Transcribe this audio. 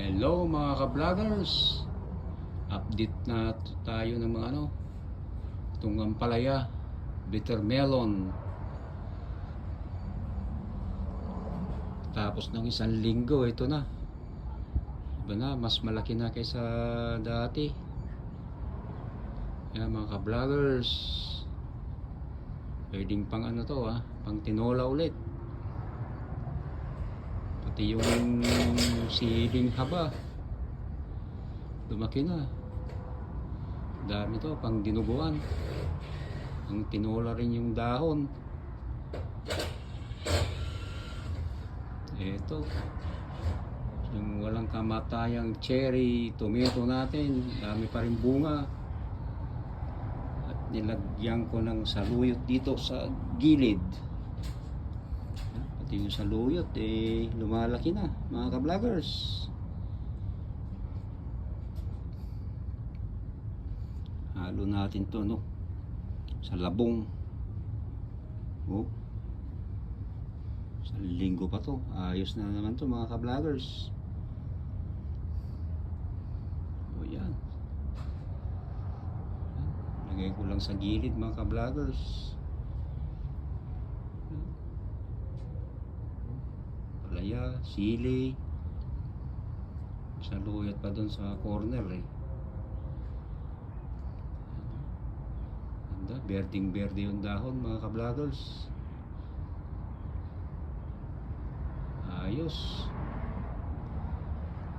Hello mga ka-vloggers. Update na tayo ng mga itong ampalaya, bitter melon. Tapos ng isang linggo, ito na. Iba na, mas malaki na kaysa dati. Yan mga ka-vloggers. Pwedeng pang pang tinola ulit. Pati yung siling haba, lumaki na. Dami to, pang dinuguan. Ang tinola rin yung dahon. Ito, yung walang kamatayang cherry tomato natin, dami pa rin bunga. At nilagyan ko ng saluyot dito sa gilid. Pati yung saluyot lumalaki na mga ka-vloggers. Halo natin to sa labong. Sa linggo pa to, ayos na naman to mga ka-vloggers. Yan, lagay ko lang sa gilid mga ka-vloggers. Palaya, sili, saluyot pa dun sa corner berding berde yung dahon mga ka-vloggers. Ayos.